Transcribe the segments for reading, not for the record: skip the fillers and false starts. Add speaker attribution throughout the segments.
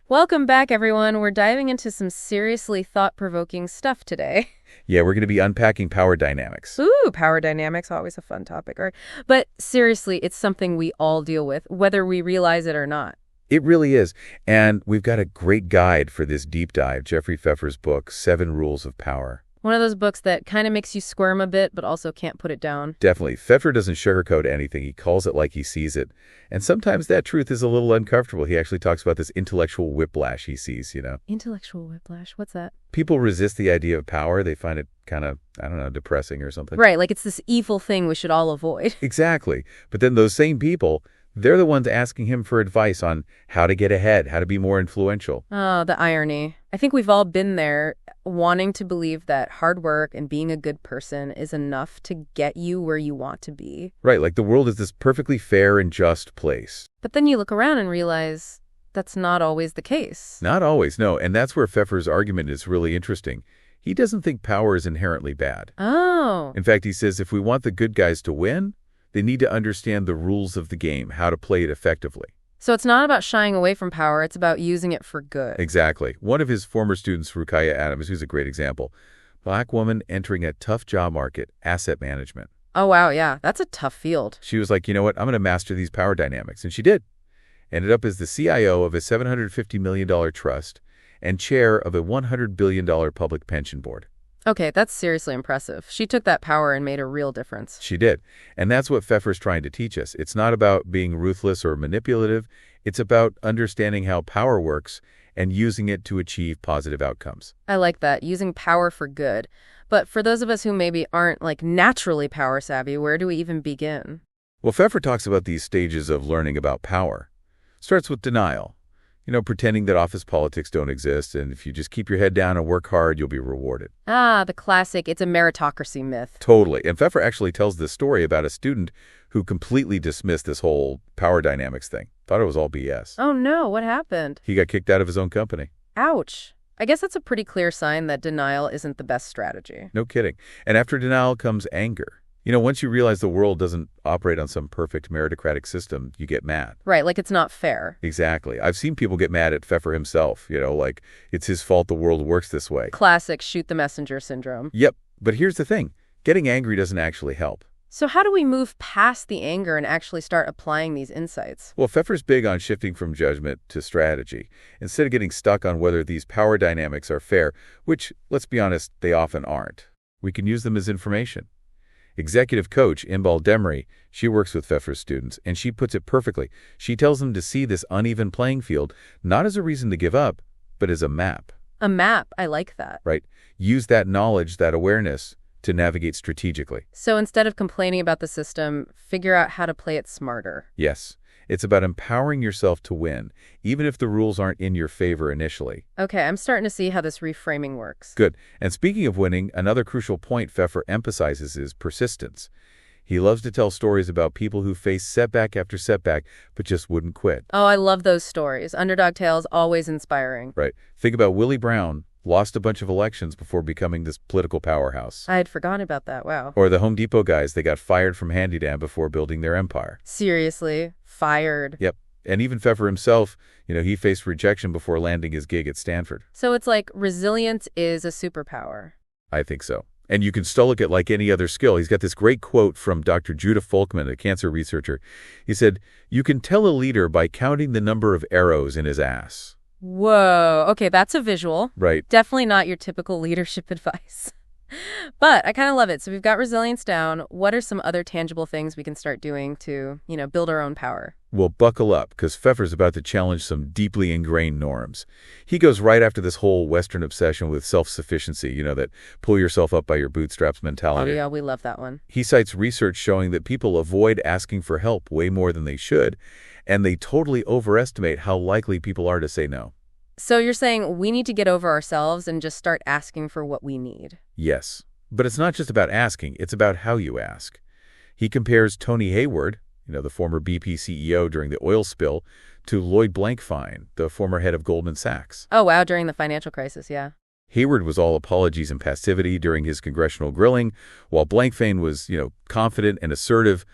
Speaker 1: Welcome back, everyone. We're diving into some seriously thought-provoking stuff today.
Speaker 2: Yeah, we're going to be unpacking power dynamics.
Speaker 1: Ooh, power dynamics, always a fun topic, right? But seriously, it's something we all deal with, whether we realize it or not.
Speaker 2: It really is. And we've got a great guide for this deep dive, Jeffrey Pfeffer's book, 7 Rules of Power.
Speaker 1: One of those books that kind of makes you squirm a bit, but also can't put it down.
Speaker 2: Definitely. Pfeffer doesn't sugarcoat anything. He calls it like he sees it. And sometimes that truth is a little uncomfortable. He actually talks about this intellectual whiplash he sees,
Speaker 1: Intellectual whiplash? What's that?
Speaker 2: People resist the idea of power. They find it kind of, I don't know, depressing or something.
Speaker 1: Right, like it's this evil thing we should all avoid.
Speaker 2: Exactly. But then those same people, they're the ones asking him for advice on how to get ahead, how to be more influential.
Speaker 1: Oh, the irony. I think we've all been there, wanting to believe that hard work and being a good person is enough to get you where you want to be.
Speaker 2: Right, like the world is this perfectly fair and just place.
Speaker 1: But then you look around and realize that's not always the case.
Speaker 2: Not always, no. And that's where Pfeffer's argument is really interesting. He doesn't think power is inherently bad.
Speaker 1: Oh.
Speaker 2: In fact, he says if we want the good guys to win, they need to understand the rules of the game, how to play it effectively.
Speaker 1: So it's not about shying away from power, it's about using it for good.
Speaker 2: Exactly. One of his former students, Rukiah Adams, who's a great example. Black woman entering a tough job market, asset management.
Speaker 1: Oh, wow, yeah. That's a tough field.
Speaker 2: She was like, you know what, I'm going to master these power dynamics. And she did. Ended up as the CIO of a $750 million trust and chair of a $100 billion public pension board.
Speaker 1: Okay, that's seriously impressive. She took that power and made a real difference.
Speaker 2: She did. And that's what Pfeffer's trying to teach us. It's not about being ruthless or manipulative. It's about understanding how power works and using it to achieve positive outcomes.
Speaker 1: I like that, using power for good. But for those of us who maybe aren't naturally power savvy, where do we even begin?
Speaker 2: Well, Pfeffer talks about these stages of learning about power. Starts with denial. Pretending that office politics don't exist, and if you just keep your head down and work hard, you'll be rewarded.
Speaker 1: Ah, the classic, it's a meritocracy myth.
Speaker 2: Totally. And Pfeffer actually tells this story about a student who completely dismissed this whole power dynamics thing. Thought it was all BS.
Speaker 1: Oh no, what happened?
Speaker 2: He got kicked out of his own company.
Speaker 1: Ouch. I guess that's a pretty clear sign that denial isn't the best strategy.
Speaker 2: No kidding. And after denial comes anger. Once you realize the world doesn't operate on some perfect meritocratic system, you get mad.
Speaker 1: Right, like it's not fair.
Speaker 2: Exactly. I've seen people get mad at Pfeffer himself, like it's his fault the world works this way.
Speaker 1: Classic shoot the messenger syndrome.
Speaker 2: Yep. But here's the thing. Getting angry doesn't actually help.
Speaker 1: So how do we move past the anger and actually start applying these insights?
Speaker 2: Well, Pfeffer's big on shifting from judgment to strategy, instead of getting stuck on whether these power dynamics are fair, which, let's be honest, they often aren't. We can use them as information. Executive coach Imbal Demry, she works with Pfeffer's students, and she puts it perfectly. She tells them to see this uneven playing field not as a reason to give up, but as a map.
Speaker 1: A map, I like that.
Speaker 2: Right. Use that knowledge, that awareness, to navigate strategically.
Speaker 1: So instead of complaining about the system, figure out how to play it smarter.
Speaker 2: Yes. It's about empowering yourself to win, even if the rules aren't in your favor initially.
Speaker 1: Okay, I'm starting to see how this reframing works.
Speaker 2: Good. And speaking of winning, another crucial point Pfeffer emphasizes is persistence. He loves to tell stories about people who face setback after setback, but just wouldn't quit.
Speaker 1: Oh, I love those stories. Underdog tales, always inspiring.
Speaker 2: Right. Think about Willie Brown. Lost a bunch of elections before becoming this political powerhouse.
Speaker 1: I had forgotten about that, wow.
Speaker 2: Or the Home Depot guys, they got fired from Handyman before building their empire.
Speaker 1: Seriously? Fired?
Speaker 2: Yep. And even Pfeffer himself, he faced rejection before landing his gig at Stanford.
Speaker 1: So it's like resilience is a superpower.
Speaker 2: I think so. And you can still look at like any other skill. He's got this great quote from Dr. Judah Folkman, a cancer researcher. He said, "You can tell a leader by counting the number of arrows in his ass."
Speaker 1: Whoa. Okay, that's a visual.
Speaker 2: Right.
Speaker 1: Definitely not your typical leadership advice. But I kind of love it. So we've got resilience down. What are some other tangible things we can start doing to, build our own power?
Speaker 2: Well, buckle up, because Pfeffer's about to challenge some deeply ingrained norms. He goes right after this whole Western obsession with self-sufficiency, that pull yourself up by your bootstraps mentality.
Speaker 1: Oh, yeah, we love that one.
Speaker 2: He cites research showing that people avoid asking for help way more than they should, and they totally overestimate how likely people are to say no.
Speaker 1: So you're saying we need to get over ourselves and just start asking for what we need?
Speaker 2: Yes. But it's not just about asking, it's about how you ask. He compares Tony Hayward, the former BP CEO during the oil spill, to Lloyd Blankfein, the former head of Goldman Sachs.
Speaker 1: Oh, wow, during the financial crisis, yeah.
Speaker 2: Hayward was all apologies and passivity during his congressional grilling, while Blankfein was, confident and assertive.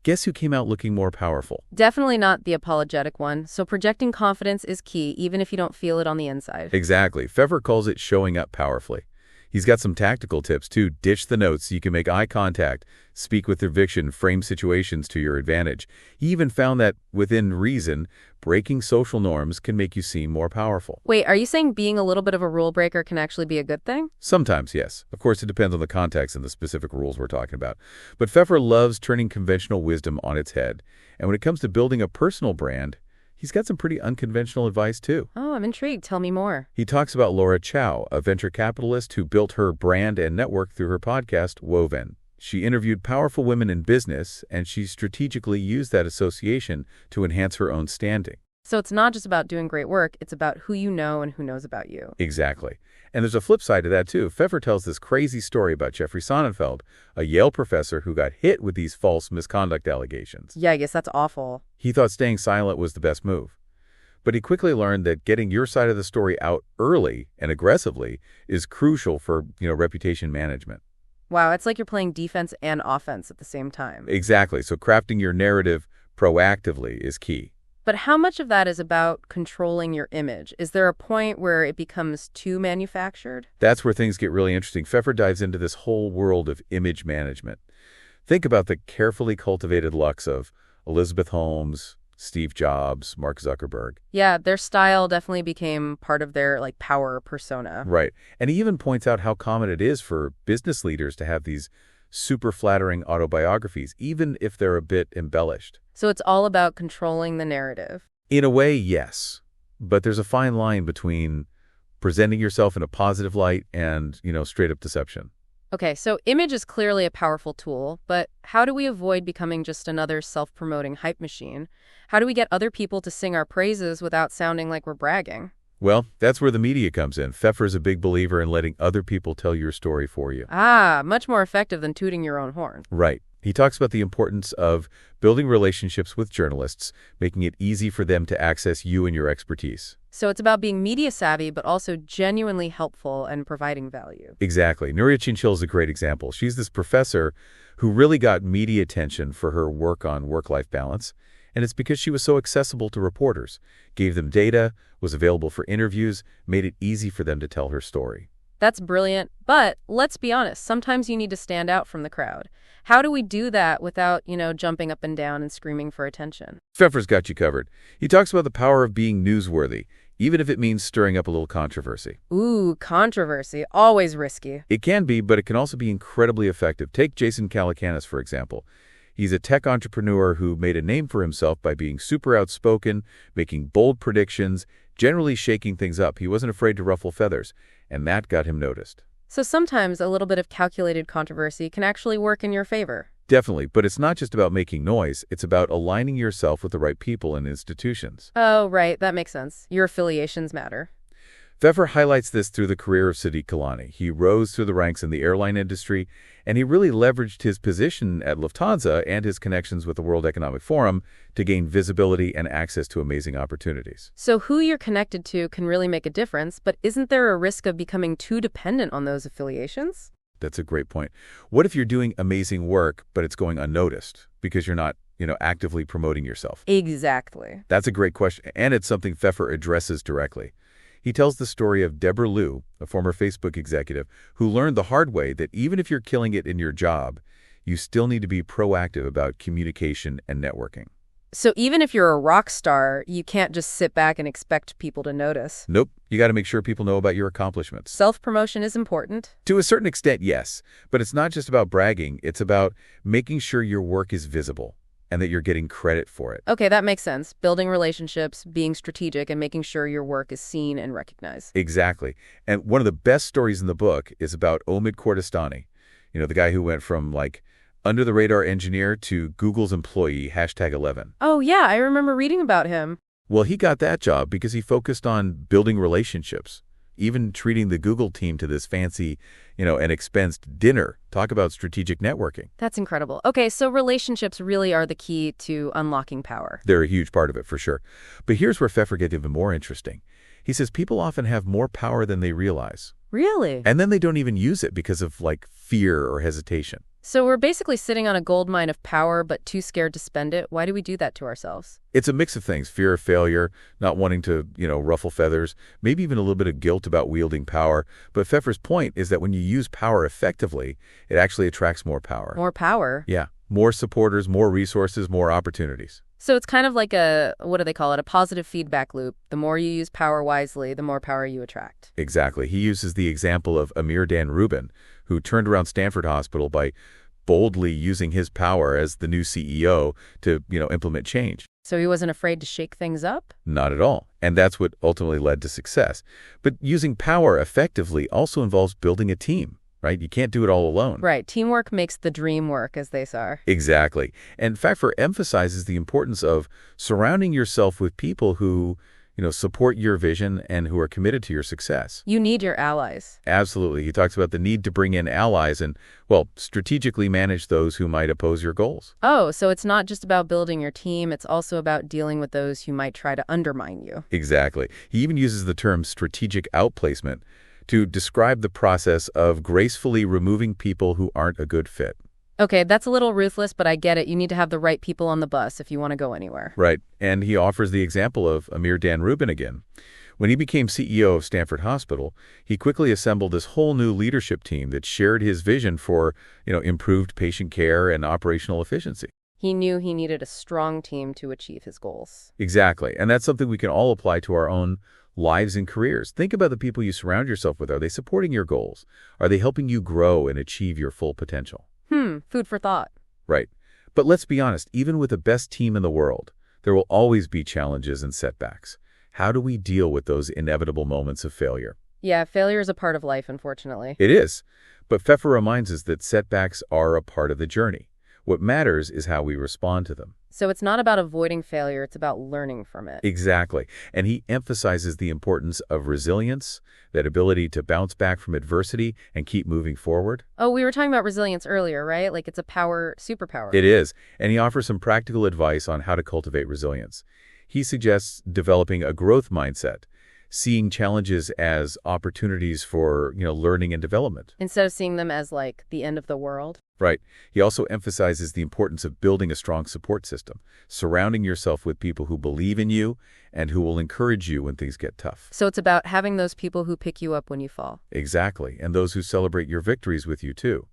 Speaker 2: Guess who came out looking more powerful?
Speaker 1: Definitely not the apologetic one, so projecting confidence is key, even if you don't feel it on the inside.
Speaker 2: Exactly. Pfeiffer calls it showing up powerfully. He's got some tactical tips, too. Ditch the notes so you can make eye contact, speak with conviction, frame situations to your advantage. He even found that, within reason, breaking social norms can make you seem more powerful.
Speaker 1: Wait, are you saying being a little bit of a rule breaker can actually be a good thing?
Speaker 2: Sometimes, yes. Of course, it depends on the context and the specific rules we're talking about. But Pfeiffer loves turning conventional wisdom on its head. And when it comes to building a personal brand, he's got some pretty unconventional advice, too.
Speaker 1: Oh, I'm intrigued. Tell me more.
Speaker 2: He talks about Laura Chow, a venture capitalist who built her brand and network through her podcast, Woven. She interviewed powerful women in business, and she strategically used that association to enhance her own standing.
Speaker 1: So it's not just about doing great work, it's about who you know and who knows about you.
Speaker 2: Exactly. And there's a flip side to that, too. Pfeiffer tells this crazy story about Jeffrey Sonnenfeld, a Yale professor who got hit with these false misconduct allegations.
Speaker 1: Yeah, I guess that's awful.
Speaker 2: He thought staying silent was the best move. But he quickly learned that getting your side of the story out early and aggressively is crucial for, reputation management.
Speaker 1: Wow, it's like you're playing defense and offense at the same time.
Speaker 2: Exactly. So crafting your narrative proactively is key.
Speaker 1: But how much of that is about controlling your image? Is there a point where it becomes too manufactured?
Speaker 2: That's where things get really interesting. Pfeiffer dives into this whole world of image management. Think about the carefully cultivated looks of Elizabeth Holmes, Steve Jobs, Mark Zuckerberg.
Speaker 1: Yeah, their style definitely became part of their power persona.
Speaker 2: Right. And he even points out how common it is for business leaders to have these super flattering autobiographies, even if they're a bit embellished.
Speaker 1: So it's all about controlling the narrative.
Speaker 2: In a way, yes. But there's a fine line between presenting yourself in a positive light and, straight up deception.
Speaker 1: Okay, so image is clearly a powerful tool, but how do we avoid becoming just another self-promoting hype machine? How do we get other people to sing our praises without sounding like we're bragging?
Speaker 2: Well, that's where the media comes in. Pfeffer's a big believer in letting other people tell your story for you.
Speaker 1: Ah, much more effective than tooting your own horn.
Speaker 2: Right. He talks about the importance of building relationships with journalists, making it easy for them to access you and your expertise.
Speaker 1: So it's about being media savvy, but also genuinely helpful and providing value.
Speaker 2: Exactly. Nuria Chinchil is a great example. She's this professor who really got media attention for her work on work-life balance. And it's because she was so accessible to reporters, gave them data, was available for interviews, made it easy for them to tell her story.
Speaker 1: That's brilliant. But let's be honest, sometimes you need to stand out from the crowd. How do we do that without, jumping up and down and screaming for attention?
Speaker 2: Pfeffer's got you covered. He talks about the power of being newsworthy, even if it means stirring up a little controversy.
Speaker 1: Ooh, controversy. Always risky.
Speaker 2: It can be, but it can also be incredibly effective. Take Jason Calacanis, for example. He's a tech entrepreneur who made a name for himself by being super outspoken, making bold predictions, generally shaking things up. He wasn't afraid to ruffle feathers, and that got him noticed.
Speaker 1: So sometimes a little bit of calculated controversy can actually work in your favor.
Speaker 2: Definitely, but it's not just about making noise. It's about aligning yourself with the right people and institutions.
Speaker 1: Oh, right. That makes sense. Your affiliations matter.
Speaker 2: Pfeffer highlights this through the career of Sadiq Khalani. He rose through the ranks in the airline industry, and he really leveraged his position at Lufthansa and his connections with the World Economic Forum to gain visibility and access to amazing opportunities.
Speaker 1: So who you're connected to can really make a difference, but isn't there a risk of becoming too dependent on those affiliations?
Speaker 2: That's a great point. What if you're doing amazing work, but it's going unnoticed because you're not, actively promoting yourself?
Speaker 1: Exactly.
Speaker 2: That's a great question, and it's something Pfeffer addresses directly. He tells the story of Deborah Liu, a former Facebook executive, who learned the hard way that even if you're killing it in your job, you still need to be proactive about communication and networking.
Speaker 1: So even if you're a rock star, you can't just sit back and expect people to notice.
Speaker 2: Nope. You got to make sure people know about your accomplishments.
Speaker 1: Self-promotion is important.
Speaker 2: To a certain extent, yes. But it's not just about bragging. It's about making sure your work is visible and that you're getting credit for it.
Speaker 1: Okay, that makes sense. Building relationships, being strategic, and making sure your work is seen and recognized.
Speaker 2: Exactly. And one of the best stories in the book is about Omid Kordestani, the guy who went from under-the-radar engineer to Google's employee, #11.
Speaker 1: Oh, yeah, I remember reading about him.
Speaker 2: Well, he got that job because he focused on building relationships, even treating the Google team to this fancy, and expensed dinner. Talk about strategic networking.
Speaker 1: That's incredible. Okay, so relationships really are the key to unlocking power.
Speaker 2: They're a huge part of it, for sure. But here's where Pfeffer gets even more interesting. He says people often have more power than they realize.
Speaker 1: Really?
Speaker 2: And then they don't even use it because of, fear or hesitation.
Speaker 1: So we're basically sitting on a gold mine of power, but too scared to spend it. Why do we do that to ourselves?
Speaker 2: It's a mix of things: fear of failure, not wanting to, ruffle feathers, maybe even a little bit of guilt about wielding power. But Pfeffer's point is that when you use power effectively, it actually attracts more power.
Speaker 1: More power?
Speaker 2: Yeah, more supporters, more resources, more opportunities.
Speaker 1: So it's kind of like a, what do they call it, a positive feedback loop. The more you use power wisely, the more power you attract.
Speaker 2: Exactly. He uses the example of Amir Dan Rubin, who turned around Stanford Hospital by boldly using his power as the new CEO to, implement change.
Speaker 1: So he wasn't afraid to shake things up?
Speaker 2: Not at all. And that's what ultimately led to success. But using power effectively also involves building a team, right? You can't do it all alone.
Speaker 1: Right. Teamwork makes the dream work, as they say.
Speaker 2: Exactly. And Pfeiffer emphasizes the importance of surrounding yourself with people who, support your vision and who are committed to your success.
Speaker 1: You need your allies.
Speaker 2: Absolutely. He talks about the need to bring in allies and, well, strategically manage those who might oppose your goals.
Speaker 1: Oh, so it's not just about building your team, it's also about dealing with those who might try to undermine you.
Speaker 2: Exactly. He even uses the term strategic outplacement to describe the process of gracefully removing people who aren't a good fit.
Speaker 1: Okay, that's a little ruthless, but I get it. You need to have the right people on the bus if you want to go anywhere.
Speaker 2: Right. And he offers the example of Amir Dan Rubin again. When he became CEO of Stanford Hospital, he quickly assembled this whole new leadership team that shared his vision for, improved patient care and operational efficiency.
Speaker 1: He knew he needed a strong team to achieve his goals.
Speaker 2: Exactly. And that's something we can all apply to our own lives and careers. Think about the people you surround yourself with. Are they supporting your goals? Are they helping you grow and achieve your full potential?
Speaker 1: Food for thought.
Speaker 2: Right. But let's be honest, even with the best team in the world, there will always be challenges and setbacks. How do we deal with those inevitable moments of failure?
Speaker 1: Yeah, failure is a part of life, unfortunately.
Speaker 2: It is. But Pfeffer reminds us that setbacks are a part of the journey. What matters is how we respond to them.
Speaker 1: So it's not about avoiding failure, it's about learning from it.
Speaker 2: Exactly. And he emphasizes the importance of resilience, that ability to bounce back from adversity and keep moving forward.
Speaker 1: Oh, we were talking about resilience earlier, right? Like it's a superpower.
Speaker 2: It is. And he offers some practical advice on how to cultivate resilience. He suggests developing a growth mindset, seeing challenges as opportunities for, learning and development.
Speaker 1: Instead of seeing them as like the end of the world.
Speaker 2: Right. He also emphasizes the importance of building a strong support system, surrounding yourself with people who believe in you and who will encourage you when things get tough.
Speaker 1: So it's about having those people who pick you up when you fall.
Speaker 2: Exactly. And those who celebrate your victories with you, too.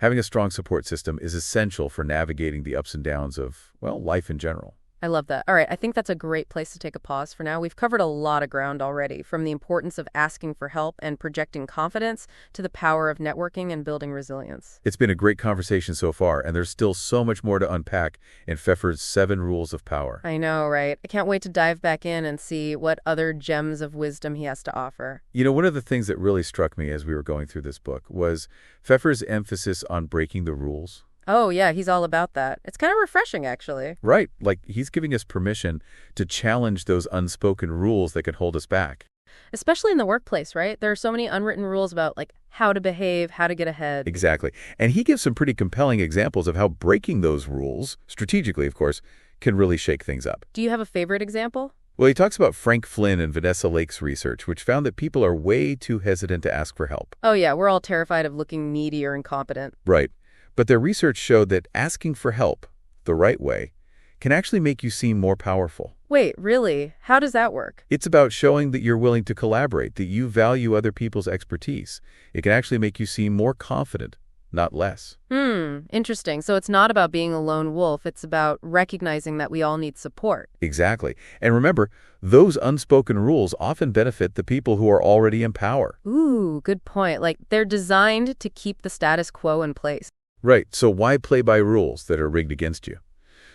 Speaker 2: Having a strong support system is essential for navigating the ups and downs of, life in general.
Speaker 1: I love that. All right, I think that's a great place to take a pause for now. We've covered a lot of ground already, from the importance of asking for help and projecting confidence to the power of networking and building resilience.
Speaker 2: It's been a great conversation so far, and there's still so much more to unpack in Pfeffer's 7 Rules of Power.
Speaker 1: I know, right? I can't wait to dive back in and see what other gems of wisdom he has to offer.
Speaker 2: One of the things that really struck me as we were going through this book was Pfeffer's emphasis on breaking the rules.
Speaker 1: Oh, yeah, he's all about that. It's kind of refreshing, actually.
Speaker 2: Right. Like he's giving us permission to challenge those unspoken rules that can hold us back.
Speaker 1: Especially in the workplace, right? There are so many unwritten rules about like how to behave, how to get ahead.
Speaker 2: Exactly. And he gives some pretty compelling examples of how breaking those rules, strategically, of course, can really shake things up.
Speaker 1: Do you have a favorite example?
Speaker 2: Well, he talks about Frank Flynn and Vanessa Lake's research, which found that people are way too hesitant to ask for help.
Speaker 1: Oh, yeah, we're all terrified of looking needy or incompetent.
Speaker 2: Right. But their research showed that asking for help, the right way, can actually make you seem more powerful.
Speaker 1: Wait, really? How does that work?
Speaker 2: It's about showing that you're willing to collaborate, that you value other people's expertise. It can actually make you seem more confident, not less.
Speaker 1: Interesting. So it's not about being a lone wolf. It's about recognizing that we all need support.
Speaker 2: Exactly. And remember, those unspoken rules often benefit the people who are already in power.
Speaker 1: Ooh, good point. Like they're designed to keep the status quo in place.
Speaker 2: Right, so why play by rules that are rigged against you?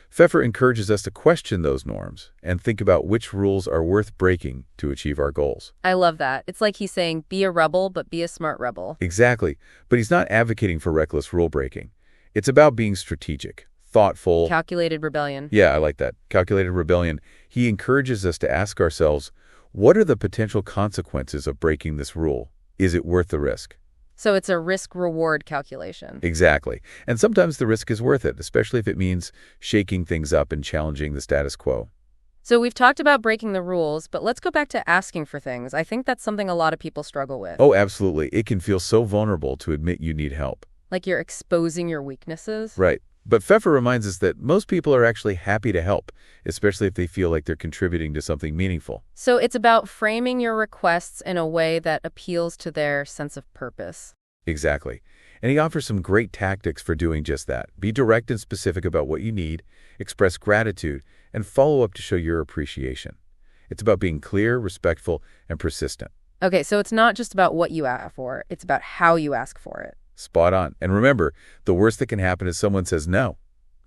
Speaker 2: Pfeffer encourages us to question those norms and think about which rules are worth breaking to achieve our goals.
Speaker 1: I love that. It's like he's saying, be a rebel, but be a smart rebel.
Speaker 2: Exactly, but he's not advocating for reckless rule breaking. It's about being strategic, thoughtful.
Speaker 1: Calculated rebellion.
Speaker 2: Yeah, I like that. Calculated rebellion. He encourages us to ask ourselves, what are the potential consequences of breaking this rule? Is it worth the risk?
Speaker 1: So it's a risk-reward calculation.
Speaker 2: Exactly. And sometimes the risk is worth it, especially if it means shaking things up and challenging the status quo.
Speaker 1: So we've talked about breaking the rules, but let's go back to asking for things. I think that's something a lot of people struggle with.
Speaker 2: Oh, absolutely. It can feel so vulnerable to admit you need help.
Speaker 1: Like you're exposing your weaknesses?
Speaker 2: Right. But Pfeiffer reminds us that most people are actually happy to help, especially if they feel like they're contributing to something meaningful.
Speaker 1: So it's about framing your requests in a way that appeals to their sense of purpose.
Speaker 2: Exactly. And he offers some great tactics for doing just that. Be direct and specific about what you need, express gratitude, and follow up to show your appreciation. It's about being clear, respectful, and persistent.
Speaker 1: Okay, so it's not just about what you ask for, it's about how you ask for it.
Speaker 2: Spot on. And remember, the worst that can happen is someone says no.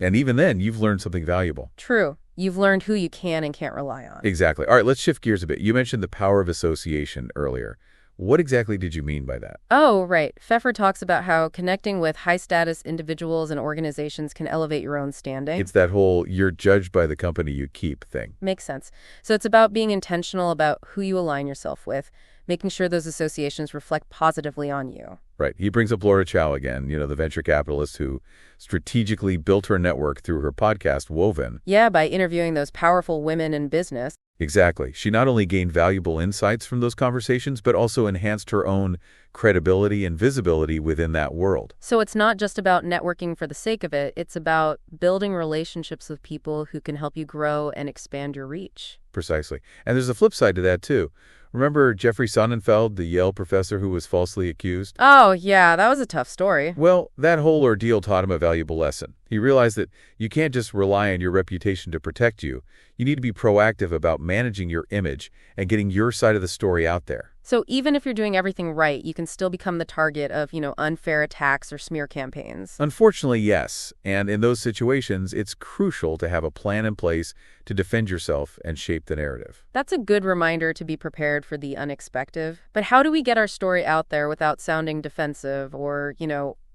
Speaker 2: And even then, you've learned something valuable.
Speaker 1: True. You've learned who you can and can't rely on.
Speaker 2: Exactly. All right, let's shift gears a bit. You mentioned the power of association earlier. What exactly did you mean by that?
Speaker 1: Oh, right. Pfeffer talks about how connecting with high-status individuals and organizations can elevate your own standing.
Speaker 2: It's that whole "you're judged by the company you keep" thing.
Speaker 1: Makes sense. So it's about being intentional about who you align yourself with, making sure those associations reflect positively on you.
Speaker 2: Right. He brings up Laura Chow again, the venture capitalist who strategically built her network through her podcast, Woven.
Speaker 1: Yeah, by interviewing those powerful women in business.
Speaker 2: Exactly. She not only gained valuable insights from those conversations, but also enhanced her own credibility and visibility within that world.
Speaker 1: So it's not just about networking for the sake of it. It's about building relationships with people who can help you grow and expand your reach.
Speaker 2: Precisely. And there's a flip side to that, too. Remember Jeffrey Sonnenfeld, the Yale professor who was falsely accused?
Speaker 1: Oh, yeah, that was a tough story.
Speaker 2: Well, that whole ordeal taught him a valuable lesson. He realized that you can't just rely on your reputation to protect you. You need to be proactive about managing your image and getting your side of the story out there.
Speaker 1: So even if you're doing everything right, you can still become the target of, unfair attacks or smear campaigns.
Speaker 2: Unfortunately, yes. And in those situations, it's crucial to have a plan in place to defend yourself and shape the narrative.
Speaker 1: That's a good reminder to be prepared for the unexpected. But how do we get our story out there without sounding defensive or,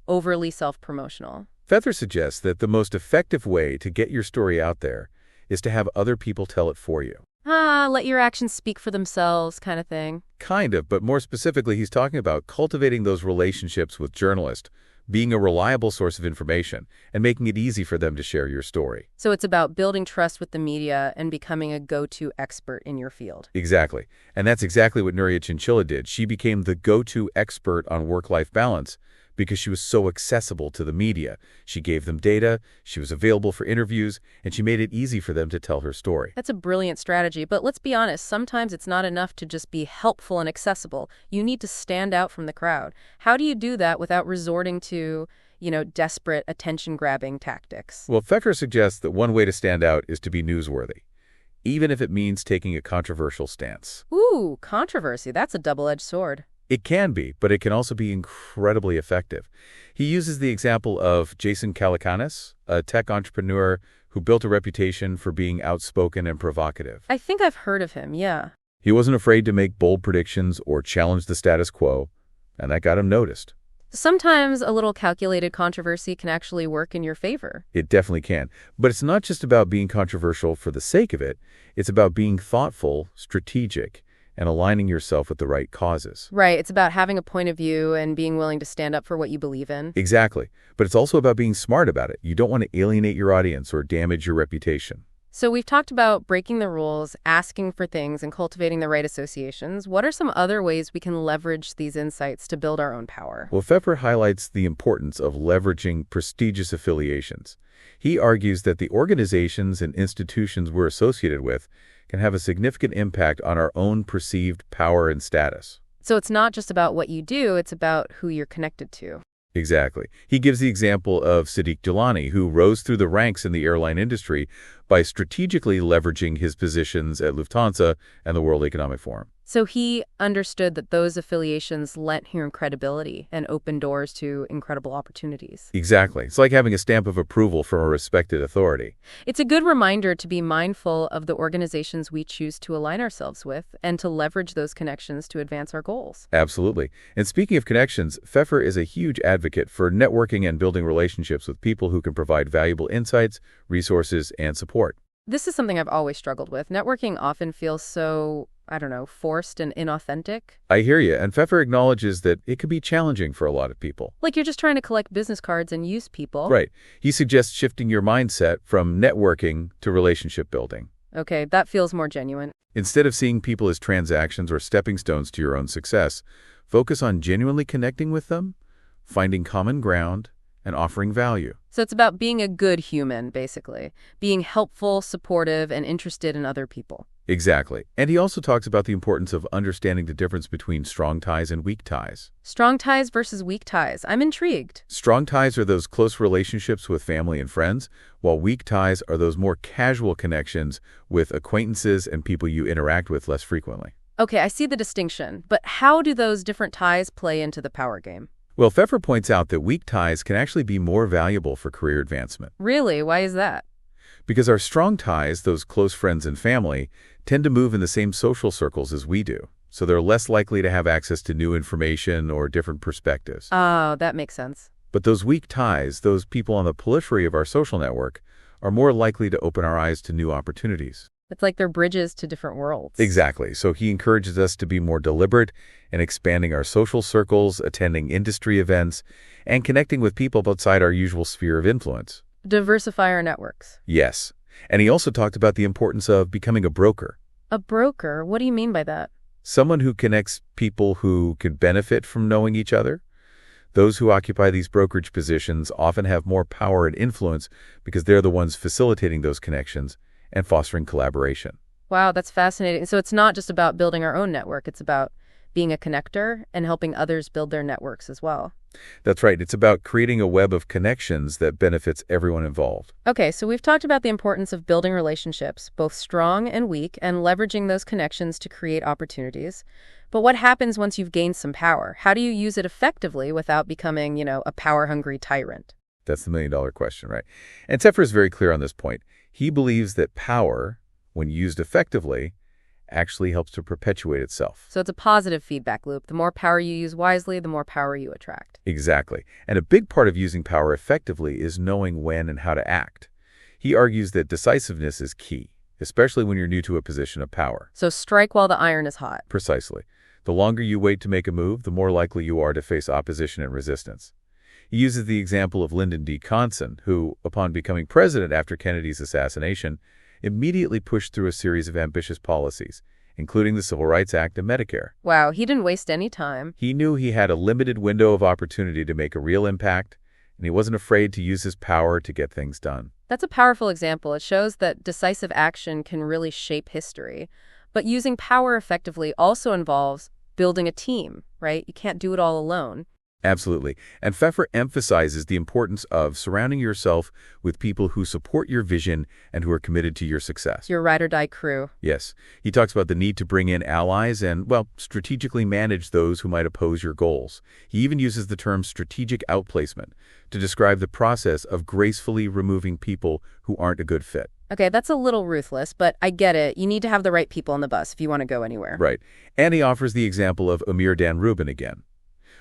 Speaker 1: overly self-promotional?
Speaker 2: Pfeffer suggests that the most effective way to get your story out there is to have other people tell it for you.
Speaker 1: Let your actions speak for themselves kind of thing.
Speaker 2: Kind of, but more specifically, he's talking about cultivating those relationships with journalists, being a reliable source of information, and making it easy for them to share your story.
Speaker 1: So it's about building trust with the media and becoming a go-to expert in your field.
Speaker 2: Exactly. And that's exactly what Nuria Chinchilla did. She became the go-to expert on work-life balance because she was so accessible to the media. She gave them data, she was available for interviews, and she made it easy for them to tell her story.
Speaker 1: That's a brilliant strategy, but let's be honest, sometimes it's not enough to just be helpful and accessible. You need to stand out from the crowd. How do you do that without resorting to, desperate attention-grabbing tactics?
Speaker 2: Well, Pfeffer suggests that one way to stand out is to be newsworthy, even if it means taking a controversial stance.
Speaker 1: Ooh, controversy. That's a double-edged sword.
Speaker 2: It can be, but it can also be incredibly effective. He uses the example of Jason Calacanis, a tech entrepreneur who built a reputation for being outspoken and provocative.
Speaker 1: I think I've heard of him, yeah.
Speaker 2: He wasn't afraid to make bold predictions or challenge the status quo, and that got him noticed.
Speaker 1: Sometimes a little calculated controversy can actually work in your favor.
Speaker 2: It definitely can. But it's not just about being controversial for the sake of it. It's about being thoughtful, strategic, and aligning yourself with the right causes.
Speaker 1: Right. It's about having a point of view and being willing to stand up for what you believe in.
Speaker 2: Exactly. But it's also about being smart about it. You don't want to alienate your audience or damage your reputation.
Speaker 1: So we've talked about breaking the rules, asking for things, and cultivating the right associations. What are some other ways we can leverage these insights to build our own power?
Speaker 2: Well, Pfeffer highlights the importance of leveraging prestigious affiliations. He argues that the organizations and institutions we're associated with can have a significant impact on our own perceived power and status.
Speaker 1: So it's not just about what you do, it's about who you're connected to.
Speaker 2: Exactly. He gives the example of Sadiq Jilani, who rose through the ranks in the airline industry by strategically leveraging his positions at Lufthansa and the World Economic Forum.
Speaker 1: So he understood that those affiliations lent him credibility and opened doors to incredible opportunities.
Speaker 2: Exactly. It's like having a stamp of approval from a respected authority.
Speaker 1: It's a good reminder to be mindful of the organizations we choose to align ourselves with and to leverage those connections to advance our goals.
Speaker 2: Absolutely. And speaking of connections, Pfeffer is a huge advocate for networking and building relationships with people who can provide valuable insights, resources, and support.
Speaker 1: This is something I've always struggled with. Networking often feels so, forced and inauthentic.
Speaker 2: I hear you, and Pfeffer acknowledges that it can be challenging for a lot of people.
Speaker 1: Like you're just trying to collect business cards and use people.
Speaker 2: Right. He suggests shifting your mindset from networking to relationship building.
Speaker 1: Okay, that feels more genuine.
Speaker 2: Instead of seeing people as transactions or stepping stones to your own success, focus on genuinely connecting with them, finding common ground, and offering value.
Speaker 1: So it's about being a good human, basically. Being helpful, supportive, and interested in other people.
Speaker 2: Exactly. And he also talks about the importance of understanding the difference between strong ties and weak ties.
Speaker 1: Strong ties versus weak ties. I'm intrigued.
Speaker 2: Strong ties are those close relationships with family and friends, while weak ties are those more casual connections with acquaintances and people you interact with less frequently.
Speaker 1: Okay, I see the distinction. But how do those different ties play into the power game?
Speaker 2: Well, Pfeiffer points out that weak ties can actually be more valuable for career advancement.
Speaker 1: Really? Why is that?
Speaker 2: Because our strong ties, those close friends and family, tend to move in the same social circles as we do, so they're less likely to have access to new information or different perspectives.
Speaker 1: Oh, that makes sense.
Speaker 2: But those weak ties, those people on the periphery of our social network, are more likely to open our eyes to new opportunities.
Speaker 1: It's like they're bridges to different worlds.
Speaker 2: Exactly. So he encourages us to be more deliberate in expanding our social circles, attending industry events, and connecting with people outside our usual sphere of influence.
Speaker 1: Diversify our networks.
Speaker 2: Yes. And he also talked about the importance of becoming a broker.
Speaker 1: A broker? What do you mean by that?
Speaker 2: Someone who connects people who could benefit from knowing each other. Those who occupy these brokerage positions often have more power and influence because they're the ones facilitating those connections and fostering collaboration.
Speaker 1: Wow, that's fascinating. So it's not just about building our own network. It's about being a connector and helping others build their networks as well.
Speaker 2: That's right. It's about creating a web of connections that benefits everyone involved.
Speaker 1: Okay, so we've talked about the importance of building relationships, both strong and weak, and leveraging those connections to create opportunities. But what happens once you've gained some power? How do you use it effectively without becoming, a power-hungry tyrant?
Speaker 2: That's the million-dollar question, right? And Pfeiffer is very clear on this point. He believes that power, when used effectively, actually helps to perpetuate itself.
Speaker 1: So it's a positive feedback loop. The more power you use wisely, the more power you attract.
Speaker 2: Exactly. And a big part of using power effectively is knowing when and how to act. He argues that decisiveness is key, especially when you're new to a position of power.
Speaker 1: So strike while the iron is hot.
Speaker 2: Precisely. The longer you wait to make a move, the more likely you are to face opposition and resistance. He uses the example of Lyndon B. Johnson, who, upon becoming president after Kennedy's assassination, immediately pushed through a series of ambitious policies, including the Civil Rights Act and Medicare.
Speaker 1: Wow, he didn't waste any time.
Speaker 2: He knew he had a limited window of opportunity to make a real impact, and he wasn't afraid to use his power to get things done.
Speaker 1: That's a powerful example. It shows that decisive action can really shape history. But using power effectively also involves building a team, right? You can't do it all alone.
Speaker 2: Absolutely. And Pfeiffer emphasizes the importance of surrounding yourself with people who support your vision and who are committed to your success.
Speaker 1: Your ride-or-die crew.
Speaker 2: Yes. He talks about the need to bring in allies and, strategically manage those who might oppose your goals. He even uses the term strategic outplacement to describe the process of gracefully removing people who aren't a good fit.
Speaker 1: Okay, that's a little ruthless, but I get it. You need to have the right people on the bus if you want to go anywhere.
Speaker 2: Right. And he offers the example of Amir Dan Rubin again.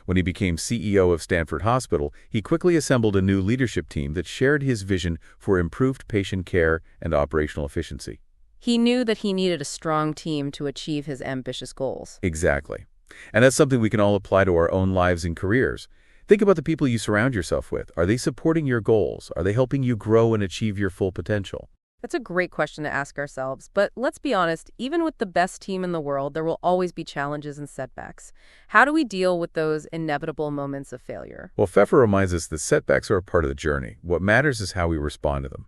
Speaker 2: When he became CEO of Stanford Hospital, he quickly assembled a new leadership team that shared his vision for improved patient care and operational efficiency.
Speaker 1: He knew that he needed a strong team to achieve his ambitious goals.
Speaker 2: Exactly. And that's something we can all apply to our own lives and careers. Think about the people you surround yourself with. Are they supporting your goals? Are they helping you grow and achieve your full potential?
Speaker 1: That's a great question to ask ourselves, but let's be honest, even with the best team in the world, there will always be challenges and setbacks. How do we deal with those inevitable moments of failure?
Speaker 2: Well, Pfeiffer reminds us that setbacks are a part of the journey. What matters is how we respond to them.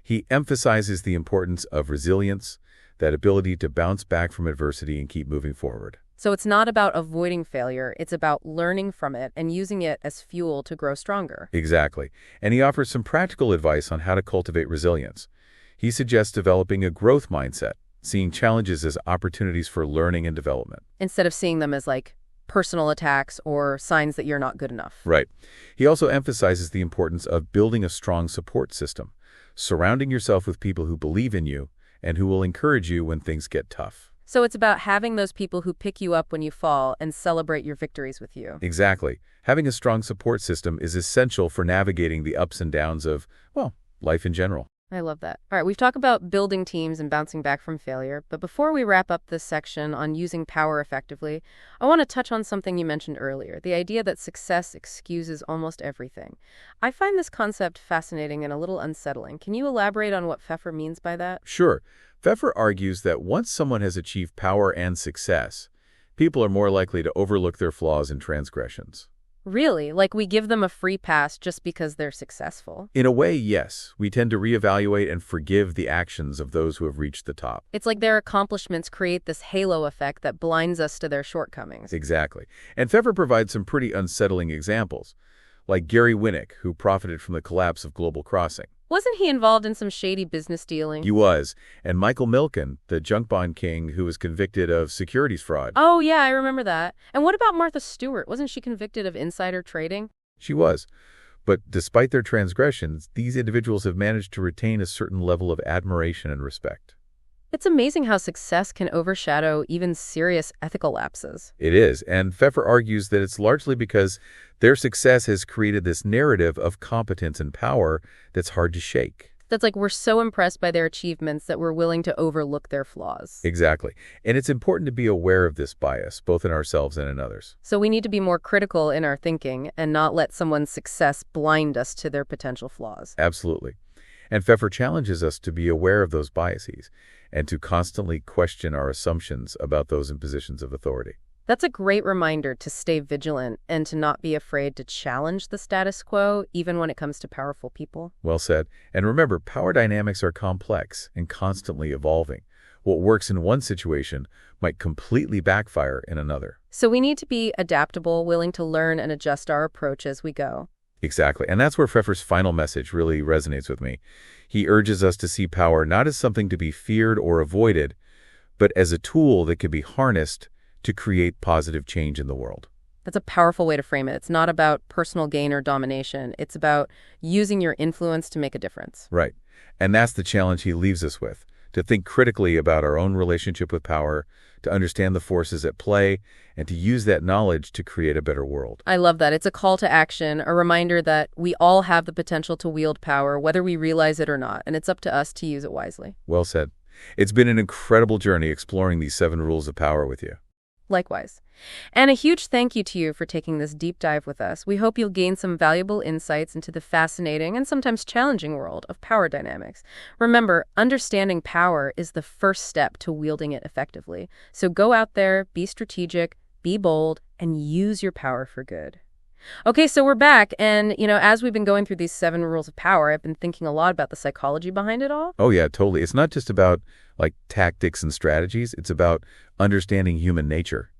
Speaker 2: He emphasizes the importance of resilience, that ability to bounce back from adversity and keep moving forward.
Speaker 1: So it's not about avoiding failure, it's about learning from it and using it as fuel to grow stronger.
Speaker 2: Exactly. And he offers some practical advice on how to cultivate resilience. He suggests developing a growth mindset, seeing challenges as opportunities for learning and development.
Speaker 1: Instead of seeing them as personal attacks or signs that you're not good enough.
Speaker 2: Right. He also emphasizes the importance of building a strong support system, surrounding yourself with people who believe in you and who will encourage you when things get tough.
Speaker 1: So it's about having those people who pick you up when you fall and celebrate your victories with you.
Speaker 2: Exactly. Having a strong support system is essential for navigating the ups and downs of, life in general.
Speaker 1: I love that. All right, we've talked about building teams and bouncing back from failure, but before we wrap up this section on using power effectively, I want to touch on something you mentioned earlier, the idea that success excuses almost everything. I find this concept fascinating and a little unsettling. Can you elaborate on what Pfeiffer means by that?
Speaker 2: Sure. Pfeiffer argues that once someone has achieved power and success, people are more likely to overlook their flaws and transgressions.
Speaker 1: Really? Like we give them a free pass just because they're successful?
Speaker 2: In a way, yes. We tend to reevaluate and forgive the actions of those who have reached the top.
Speaker 1: It's like their accomplishments create this halo effect that blinds us to their shortcomings.
Speaker 2: Exactly. And Pfeiffer provides some pretty unsettling examples, like Gary Winnick, who profited from the collapse of Global Crossing.
Speaker 1: Wasn't he involved in some shady business dealing?
Speaker 2: He was. And Michael Milken, the junk bond king who was convicted of securities fraud.
Speaker 1: Oh, yeah, I remember that. And what about Martha Stewart? Wasn't she convicted of insider trading?
Speaker 2: She was. But despite their transgressions, these individuals have managed to retain a certain level of admiration and respect.
Speaker 1: It's amazing how success can overshadow even serious ethical lapses.
Speaker 2: It is, and Pfeiffer argues that it's largely because their success has created this narrative of competence and power that's hard to shake.
Speaker 1: That's like we're so impressed by their achievements that we're willing to overlook their flaws.
Speaker 2: Exactly. And it's important to be aware of this bias, both in ourselves and in others.
Speaker 1: So we need to be more critical in our thinking and not let someone's success blind us to their potential flaws.
Speaker 2: Absolutely. And Pfeiffer challenges us to be aware of those biases and to constantly question our assumptions about those in positions of authority.
Speaker 1: That's a great reminder to stay vigilant and to not be afraid to challenge the status quo, even when it comes to powerful people.
Speaker 2: Well said. And remember, power dynamics are complex and constantly evolving. What works in one situation might completely backfire in another.
Speaker 1: So we need to be adaptable, willing to learn and adjust our approach as we go.
Speaker 2: Exactly. And that's where Pfeiffer's final message really resonates with me. He urges us to see power not as something to be feared or avoided, but as a tool that can be harnessed to create positive change in the world.
Speaker 1: That's a powerful way to frame it. It's not about personal gain or domination. It's about using your influence to make a difference.
Speaker 2: Right. And that's the challenge he leaves us with, to think critically about our own relationship with power, to understand the forces at play, and to use that knowledge to create a better world.
Speaker 1: I love that. It's a call to action, a reminder that we all have the potential to wield power, whether we realize it or not, and it's up to us to use it wisely.
Speaker 2: Well said. It's been an incredible journey exploring these 7 rules of power with you.
Speaker 1: Likewise. And a huge thank you to you for taking this deep dive with us. We hope you'll gain some valuable insights into the fascinating and sometimes challenging world of power dynamics. Remember, understanding power is the first step to wielding it effectively. So go out there, be strategic, be bold, and use your power for good. Okay, so we're back, and, as we've been going through these 7 rules of power, I've been thinking a lot about the psychology behind it all.
Speaker 2: Oh, yeah, totally. It's not just about, tactics and strategies. It's about understanding human nature,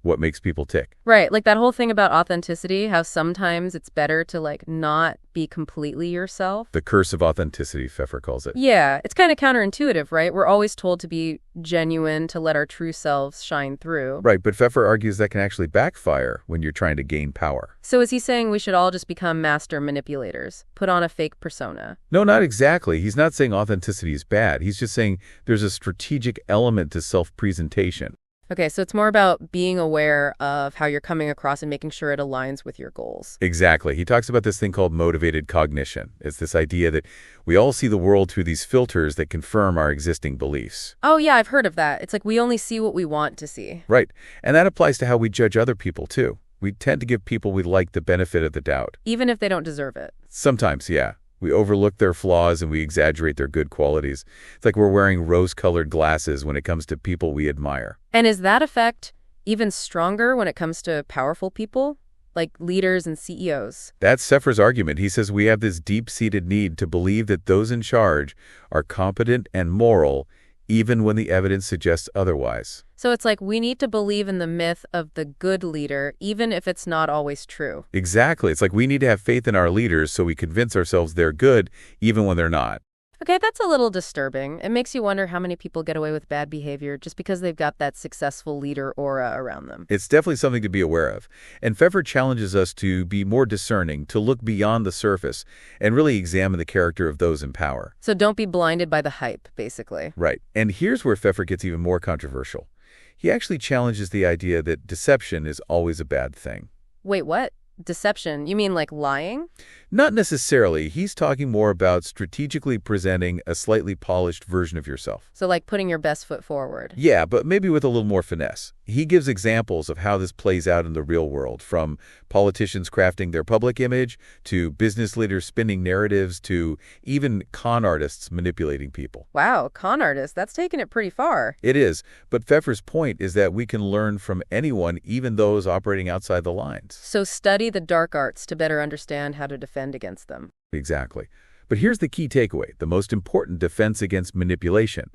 Speaker 2: what makes people tick.
Speaker 1: Right, like that whole thing about authenticity, how sometimes it's better to, not be completely yourself.
Speaker 2: The curse of authenticity, Pfeiffer calls it.
Speaker 1: Yeah, it's kind of counterintuitive, right? We're always told to be genuine, to let our true selves shine through.
Speaker 2: Right, but Pfeiffer argues that can actually backfire when you're trying to gain power.
Speaker 1: So is he saying we should all just become master manipulators, put on a fake persona?
Speaker 2: No, not exactly. He's not saying authenticity is bad. He's just saying there's a strategic element to self-presentation.
Speaker 1: Okay, so it's more about being aware of how you're coming across and making sure it aligns with your goals.
Speaker 2: Exactly. He talks about this thing called motivated cognition. It's this idea that we all see the world through these filters that confirm our existing beliefs.
Speaker 1: Oh, yeah, I've heard of that. It's like we only see what we want to see.
Speaker 2: Right. And that applies to how we judge other people, too. We tend to give people we like the benefit of the doubt.
Speaker 1: Even if they don't deserve it.
Speaker 2: Sometimes, yeah. We overlook their flaws and we exaggerate their good qualities. It's like we're wearing rose-colored glasses when it comes to people we admire.
Speaker 1: And is that effect even stronger when it comes to powerful people, like leaders and CEOs?
Speaker 2: That's Pfeiffer's argument. He says we have this deep-seated need to believe that those in charge are competent and moral, even when the evidence suggests otherwise.
Speaker 1: So it's like we need to believe in the myth of the good leader, even if it's not always true.
Speaker 2: Exactly. It's like we need to have faith in our leaders so we convince ourselves they're good, even when they're not.
Speaker 1: Okay, that's a little disturbing. It makes you wonder how many people get away with bad behavior just because they've got that successful leader aura around them.
Speaker 2: It's definitely something to be aware of. And Pfeiffer challenges us to be more discerning, to look beyond the surface, and really examine the character of those in power.
Speaker 1: So don't be blinded by the hype, basically.
Speaker 2: Right. And here's where Pfeiffer gets even more controversial. He actually challenges the idea that deception is always a bad thing.
Speaker 1: Wait, what? Deception, you mean like lying?
Speaker 2: Not necessarily. He's talking more about strategically presenting a slightly polished version of yourself.
Speaker 1: So like putting your best foot forward.
Speaker 2: Yeah, but maybe with a little more finesse. He gives examples of how this plays out in the real world, from politicians crafting their public image, to business leaders spinning narratives, to even con artists manipulating people.
Speaker 1: Wow, con artist, that's taking it pretty far.
Speaker 2: It is, but Pfeffer's point is that we can learn from anyone, even those operating outside the lines.
Speaker 1: So study the dark arts to better understand how to defend against them.
Speaker 2: Exactly. But here's the key takeaway. The most important defense against manipulation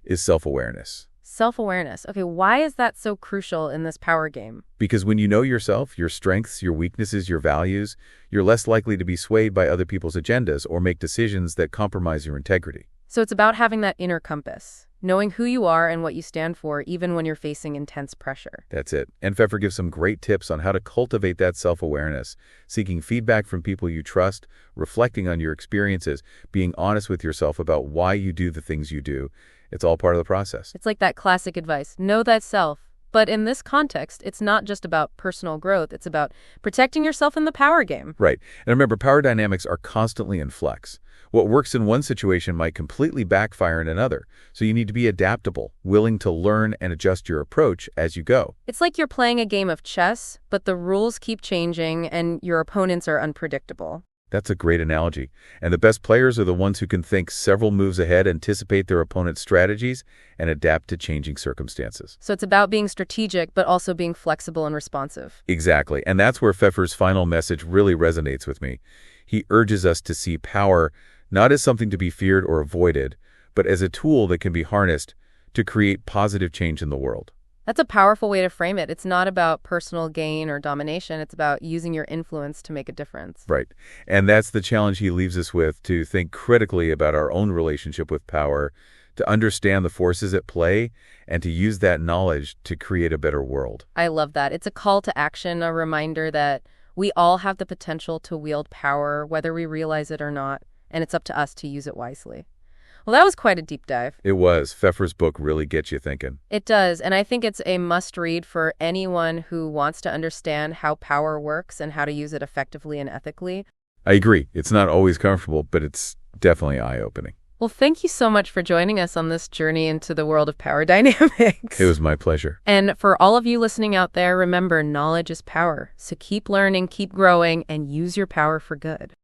Speaker 2: is self-awareness.
Speaker 1: Self-awareness. Okay, why is that so crucial in this power game?
Speaker 2: Because when you know yourself, your strengths, your weaknesses, your values, you're less likely to be swayed by other people's agendas or make decisions that compromise your integrity.
Speaker 1: So it's about having that inner compass, knowing who you are and what you stand for, even when you're facing intense pressure.
Speaker 2: That's it. And Pfeffer gives some great tips on how to cultivate that self-awareness, seeking feedback from people you trust, reflecting on your experiences, being honest with yourself about why you do the things you do. It's all part of the process.
Speaker 1: It's like that classic advice, know thyself. But in this context, it's not just about personal growth. It's about protecting yourself in the power game.
Speaker 2: Right. And remember, power dynamics are constantly in flux. What works in one situation might completely backfire in another. So you need to be adaptable, willing to learn and adjust your approach as you go.
Speaker 1: It's like you're playing a game of chess, but the rules keep changing and your opponents are unpredictable.
Speaker 2: That's a great analogy. And the best players are the ones who can think several moves ahead, anticipate their opponent's strategies, and adapt to changing circumstances.
Speaker 1: So it's about being strategic, but also being flexible and responsive.
Speaker 2: Exactly. And that's where Pfeffer's final message really resonates with me. He urges us to see power not as something to be feared or avoided, but as a tool that can be harnessed to create positive change in the world.
Speaker 1: That's a powerful way to frame it. It's not about personal gain or domination. It's about using your influence to make a difference.
Speaker 2: Right. And that's the challenge he leaves us with, to think critically about our own relationship with power, to understand the forces at play, and to use that knowledge to create a better world.
Speaker 1: I love that. It's a call to action, a reminder that we all have the potential to wield power, whether we realize it or not, and it's up to us to use it wisely. Well, that was quite a deep dive.
Speaker 2: It was. Pfeffer's book really gets you thinking.
Speaker 1: It does, and I think it's a must-read for anyone who wants to understand how power works and how to use it effectively and ethically.
Speaker 2: I agree. It's not always comfortable, but it's definitely eye-opening.
Speaker 1: Well, thank you so much for joining us on this journey into the world of power dynamics.
Speaker 2: It was my pleasure.
Speaker 1: And for all of you listening out there, remember, knowledge is power. So keep learning, keep growing, and use your power for good.